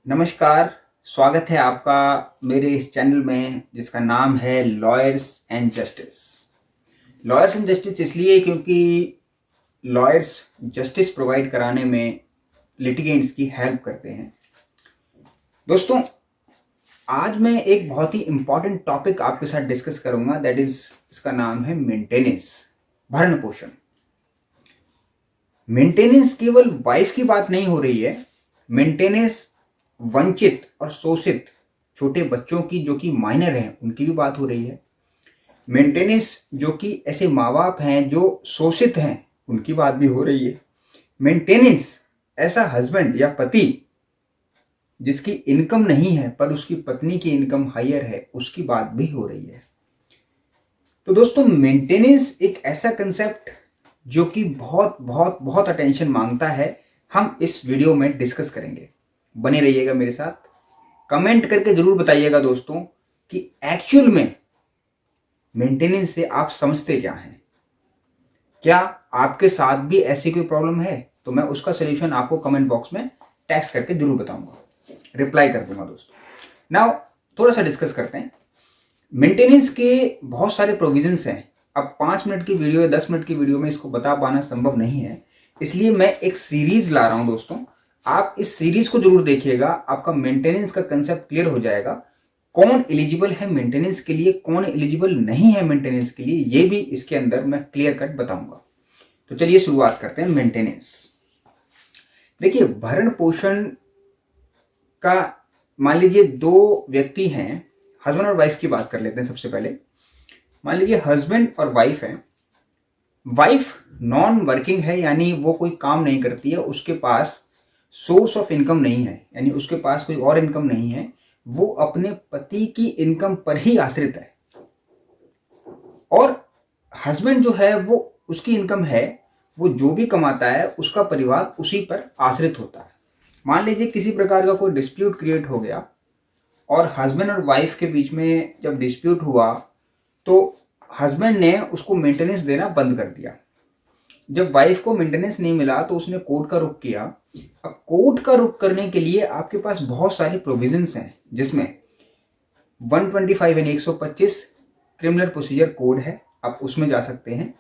नमस्कार, स्वागत है आपका मेरे इस चैनल में जिसका नाम है lawyers and justice. Lawyers and justice इसलिए क्योंकि लॉयर्स जस्टिस प्रोवाइड कराने में लिटिगेंट्स की हेल्प करते हैं। दोस्तों, आज मैं एक बहुत ही इम्पॉर्टेंट टॉपिक आपके साथ डिस्कस करूंगा, दैट इज इसका नाम है मेंटेनेंस, भरण पोषण। मेंटेनेंस केवल वाइफ की बात नहीं हो रही है, मेंटेनेंस वंचित और शोषित छोटे बच्चों की जो कि माइनर हैं उनकी भी बात हो रही है। मेंटेनेंस जो कि ऐसे माँ बाप हैं जो शोषित हैं उनकी बात भी हो रही है। मेंटेनेंस ऐसा हस्बैंड या पति जिसकी इनकम नहीं है पर उसकी पत्नी की इनकम हायर है, उसकी बात भी हो रही है। तो दोस्तों, मेंटेनेंस एक ऐसा कंसेप्ट जो कि बहुत बहुत बहुत अटेंशन मांगता है, हम इस वीडियो में डिस्कस करेंगे। बने रहिएगा मेरे साथ। कमेंट करके जरूर बताइएगा दोस्तों कि एक्चुअल में मेंटेनेंस से आप समझते क्या हैं। क्या आपके साथ भी ऐसी कोई प्रॉब्लम है तो मैं उसका सलूशन आपको कमेंट बॉक्स में टेक्स्ट करके जरूर बताऊंगा, रिप्लाई कर दूंगा दोस्तों। नाउ थोड़ा सा डिस्कस करते हैं। मेंटेनेंस के बहुत सारे प्रोविजंस हैं। अब 5 मिनट की वीडियो या 10 मिनट की वीडियो में इसको बता पाना संभव नहीं है, इसलिए मैं एक सीरीज ला रहा हूं दोस्तों। आप इस सीरीज को जरूर देखिएगा, आपका मेंटेनेंस का कंसेप्ट क्लियर हो जाएगा। कौन एलिजिबल है मेंटेनेंस के लिए, कौन एलिजिबल नहीं है मेंटेनेंस के लिए, ये भी इसके अंदर मैं क्लियर कट बताऊंगा। तो चलिए शुरुआत करते हैं मेंटेनेंस। देखिए, भरण पोषण का मान लीजिए दो व्यक्ति हैं, हस्बैंड और वाइफ की बात कर लेते हैं। सबसे पहले मान लीजिए हस्बैंड और वाइफ है। वाइफ नॉन वर्किंग है, यानी वो कोई काम नहीं करती है, उसके पास सोर्स ऑफ इनकम नहीं है, यानी उसके पास कोई और इनकम नहीं है, वो अपने पति की इनकम पर ही आश्रित है। और हस्बैंड जो है वो उसकी इनकम है, वो जो भी कमाता है उसका परिवार उसी पर आश्रित होता है। मान लीजिए किसी प्रकार का कोई डिस्प्यूट क्रिएट हो गया और हस्बैंड और वाइफ के बीच में जब डिस्प्यूट हुआ तो हस्बैंड ने उसको मेंटेनेंस देना बंद कर दिया। जब वाइफ को मेंटेनेंस नहीं मिला तो उसने कोर्ट का रुख किया। अब कोर्ट का रुख करने के लिए आपके पास बहुत सारी प्रोविजंस हैं, जिसमें 125 यानी 125 क्रिमिनल प्रोसीजर कोड है, आप उसमें जा सकते हैं।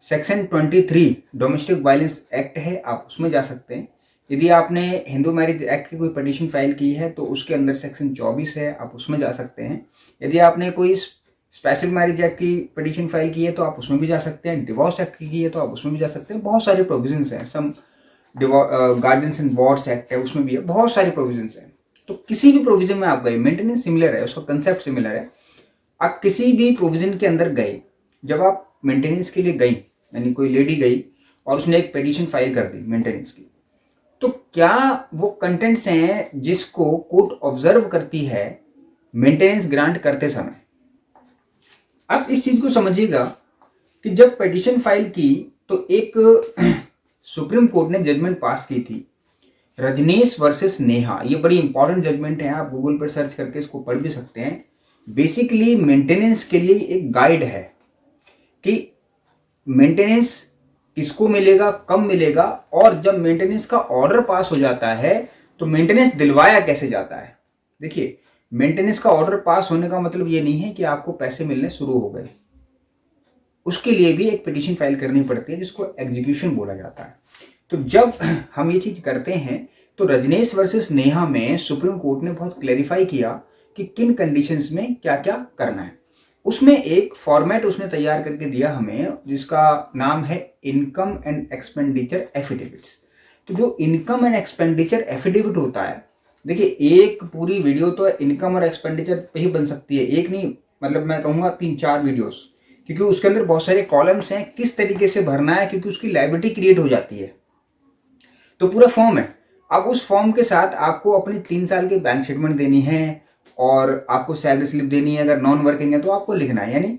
सेक्शन 23 डोमेस्टिक वायलेंस एक्ट है, आप उसमें जा सकते हैं। यदि आपने हिंदू मैरिज एक्ट की कोई पिटीशन फाइल की है तो उसके अंदर सेक्शन 24 है, आप उसमें जा सकते हैं। यदि आपने कोई स्पेशल मैरिज एक्ट की पिटीशन फाइल की है तो आप उसमें भी जा सकते हैं। डिवोर्स एक्ट की है तो आप उसमें भी जा सकते हैं। बहुत सारे प्रोविजंस हैं। सम गार्जियंस एंड वार्ड्स एक्ट है, उसमें भी है, बहुत सारे प्रोविजंस हैं। तो किसी भी प्रोविजन में आप गए, मेंटेनेंस सिमिलर है, उसका कंसेप्ट सिमिलर है। आप किसी भी प्रोविजन के अंदर गए, जब आप मेंटेनेंस के लिए गई, यानी कोई लेडी गई और उसने एक पिटीशन फाइल कर दी मेंटेनेंस की, तो क्या वो कंटेंट्स हैं जिसको कोर्ट ऑब्जर्व करती है मेंटेनेंस ग्रांट करते समय। अब इस चीज को समझिएगा कि जब पिटीशन फाइल की तो एक सुप्रीम कोर्ट ने जजमेंट पास की थी, रजनीश वर्सेस नेहा। ये बड़ी इंपॉर्टेंट जजमेंट है, आप गूगल पर सर्च करके इसको पढ़ भी सकते हैं। बेसिकली मेंटेनेंस के लिए एक गाइड है कि मेंटेनेंस किसको मिलेगा, कब मिलेगा, और जब मेंटेनेंस का ऑर्डर पास हो जाता है तो मेंटेनेंस दिलवाया कैसे जाता है। देखिए, मेंटेनेंस का ऑर्डर पास होने का मतलब ये नहीं है कि आपको पैसे मिलने शुरू हो गए। उसके लिए भी एक पिटीशन फाइल करनी पड़ती है जिसको एग्जीक्यूशन बोला जाता है। तो जब हम ये चीज करते हैं तो रजनीश वर्सेस नेहा में सुप्रीम कोर्ट ने बहुत क्लैरिफाई किया कि किन कंडीशंस में क्या क्या करना है। उसमें एक फॉर्मेट उसने तैयार करके दिया हमें, जिसका नाम है इनकम एंड एक्सपेंडिचर एफिडेविट्स। तो जो इनकम एंड एक्सपेंडिचर एफिडेविट होता है, देखिए एक पूरी वीडियो तो इनकम और एक्सपेंडिचर पे ही बन सकती है, एक नहीं, मतलब मैं कहूँगा 3-4 वीडियोस, क्योंकि उसके अंदर बहुत सारे कॉलम्स हैं, किस तरीके से भरना है, क्योंकि उसकी लायबिलिटी क्रिएट हो जाती है। तो पूरा फॉर्म है। अब उस फॉर्म के साथ आपको अपनी 3 साल की बैंक स्टेटमेंट देनी है और आपको सैलरी स्लिप देनी है। अगर नॉन वर्किंग है तो आपको लिखना है, यानी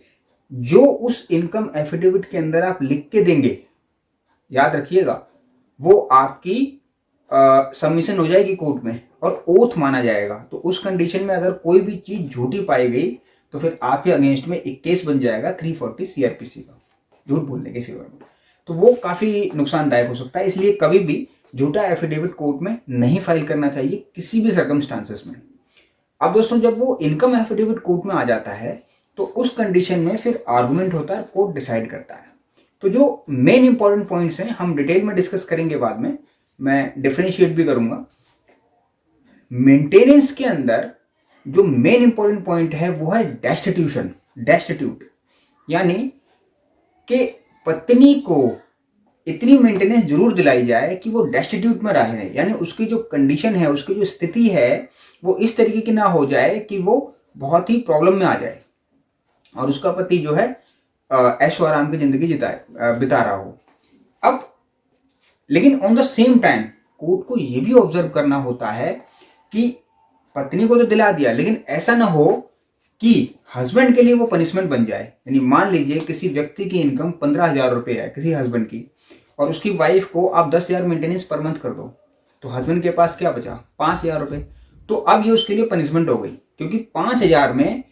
जो उस इनकम एफिडेविट के अंदर आप लिख के देंगे, याद रखिएगा, वो आपकी सबमिशन हो जाएगी कोर्ट में और ओथ माना जाएगा। तो उस कंडीशन में अगर कोई भी चीज झूठी पाई गई तो फिर आपके अगेंस्ट में एक केस बन जाएगा 340 सीआरपीसी का, झूठ बोलने के फेवर में। तो वो काफी नुकसानदायक हो सकता है। इसलिए कभी भी झूठा एफिडेविट कोर्ट में नहीं फाइल करना चाहिए किसी भी सर्कमस्टांसेस में। अब दोस्तों जब वो इनकम एफिडेविट कोर्ट में आ जाता है तो उस कंडीशन में फिर आर्गुमेंट होता है, कोर्ट डिसाइड करता है। तो जो मेन इंपॉर्टेंट पॉइंट्स हैं हम डिटेल में डिस्कस करेंगे, बाद में मैं डिफरेंशिएट भी करूंगा। मेंटेनेंस के अंदर जो मेन इंपॉर्टेंट पॉइंट है वो है डेस्टिट्यूशन, डेस्टिट्यूट, यानी कि पत्नी को इतनी मेंटेनेंस जरूर दिलाई जाए कि वो डेस्टिट्यूट में रहे, यानी उसकी जो कंडीशन है, उसकी जो स्थिति है वो इस तरीके की ना हो जाए कि वो बहुत ही प्रॉब्लम में आ जाए और उसका पति जो है ऐशो आराम की जिंदगी बिता रहा हो। अब लेकिन on the same time court को ये भी ऑब्जर्व करना होता है कि पत्नी को तो दिला दिया, लेकिन ऐसा ना हो कि हस्बैंड के लिए वो पनिशमेंट बन जाए। यानी मान लीजिए किसी व्यक्ति की इनकम 15,000 रुपये है किसी हस्बैंड की, और उसकी वाइफ को आप 10,000 मेंटेनेंस पर मंथ कर दो, तो हस्बैंड के पास क्या बचा? 5,000 रुपये। तो अब ये उसके लिए पनिशमेंट हो गई, क्योंकि 5,000 में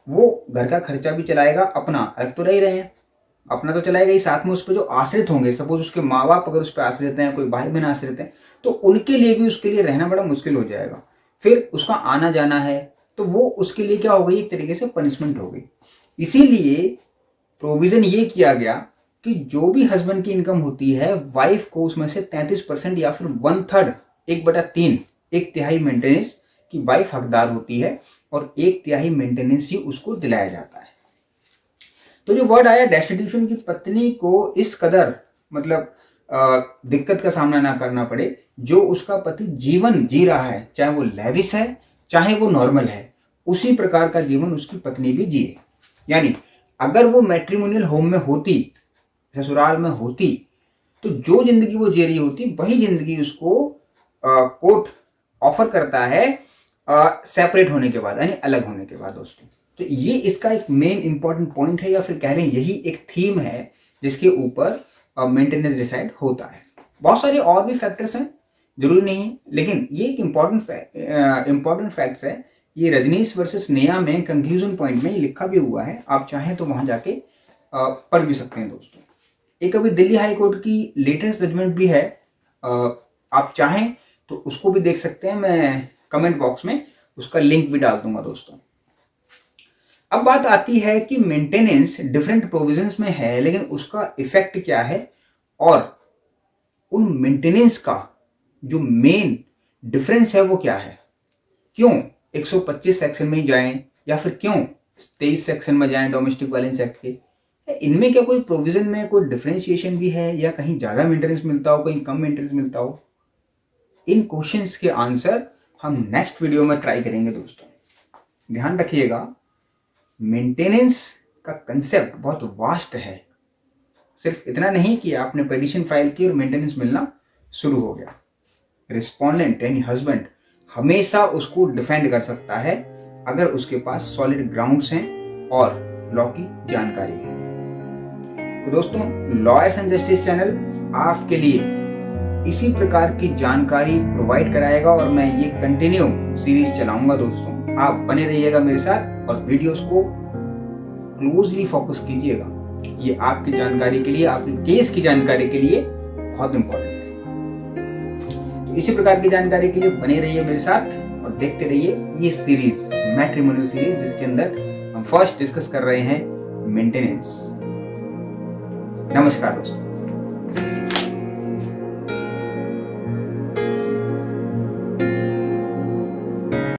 वो घर का खर्चा भी चलाएगा, अपना अलग तो रह ही रहे हैं, अपना तो चलाएगा ही, साथ में उस पर जो आश्रित होंगे, सपोज उसके माँ बाप अगर उस पर आश्रित हैं, कोई भाई बहन आश्रित हैं, तो उनके लिए भी उसके लिए रहना बड़ा मुश्किल हो जाएगा। फिर उसका आना जाना है, तो वो उसके लिए क्या हो गई? एक तरीके से पनिशमेंट हो गई। इसीलिए प्रोविजन ये किया गया कि जो भी हस्बैंड की इनकम होती है, वाइफ को उसमें से 33% या फिर 1/3, 1/3, 1/3 मेंटेनेंस की वाइफ हकदार होती है और 1/3 मेंटेनेंस ही उसको दिलाया जाता है। तो जो वर्ड आया डेस्टिट्यूशन, की पत्नी को इस कदर मतलब दिक्कत का सामना ना करना पड़े, जो उसका पति जीवन जी रहा है, चाहे वो लेविश है चाहे वो नॉर्मल है, उसी प्रकार का जीवन उसकी पत्नी भी जिए। यानी अगर वो मैट्रिमोनियल होम में होती, ससुराल में होती, तो जो जिंदगी वो जी रही होती वही जिंदगी उसको कोर्ट ऑफर करता है सेपरेट होने के बाद, यानी अलग होने के बाद दोस्तों। तो ये इसका एक मेन इंपॉर्टेंट पॉइंट है, या फिर कह रहे हैं यही एक थीम है जिसके ऊपर मेंटेनेंस डिसाइड होता है। बहुत सारे और भी फैक्टर्स हैं, जरूरी नहीं, लेकिन ये एक इंपॉर्टेंट फैक्ट्स है। ये रजनीश वर्सेस नेहा में कंक्लूजन पॉइंट में लिखा भी हुआ है, आप चाहें तो वहां जाके पढ़ भी सकते हैं दोस्तों। एक अभी दिल्ली हाई कोर्ट की लेटेस्ट जजमेंट भी है, आप चाहें तो उसको भी देख सकते हैं, मैं कमेंट बॉक्स में उसका लिंक भी डाल दूंगा दोस्तों। अब बात आती है कि मेंटेनेंस डिफरेंट प्रोविजंस में है, लेकिन उसका इफेक्ट क्या है और उन मेंटेनेंस का जो मेन डिफरेंस है वो क्या है। क्यों 125 सेक्शन में ही जाएं या फिर क्यों 23 सेक्शन में जाएं डोमेस्टिक वायलेंस एक्ट के? इनमें क्या कोई प्रोविजन में कोई डिफरेंशिएशन भी है, या कहीं ज़्यादा मेंटेनेंस मिलता हो, कहीं कम मेंटेनेंस मिलता हो? इन क्वेश्चंस के आंसर हम नेक्स्ट वीडियो में ट्राई करेंगे दोस्तों। ध्यान रखिएगा, मेंटेनेंस का कंसेप्ट बहुत वास्ट है। सिर्फ इतना नहीं कि आपने पिटीशन फाइल की और मेंटेनेंस मिलना शुरू हो गया। रिस्पोंडेंट यानी हस्बैंड हमेशा उसको डिफेंड कर सकता है अगर उसके पास सॉलिड ग्राउंड्स हैं और लॉ की जानकारी है। तो दोस्तों, लॉयर्स एंड जस्टिस चैनल आपके लिए इसी प्रकार की जानकारी प्रोवाइड कराएगा और मैं ये कंटिन्यू सीरीज चलाऊंगा दोस्तों। आप बने रहिएगा मेरे साथ और वीडियोस को क्लोजली फोकस कीजिएगा। ये आपकी जानकारी के लिए, आपके केस की जानकारी के लिए बहुत इंपॉर्टेंट है। तो इसी प्रकार की जानकारी के लिए बने रहिए मेरे साथ और देखते रहिए ये सीरीज, मैट्रिमोनियल सीरीज, जिसके अंदर हम फर्स्ट डिस्कस कर रहे हैं मेंटेनेंस। नमस्कार दोस्तों।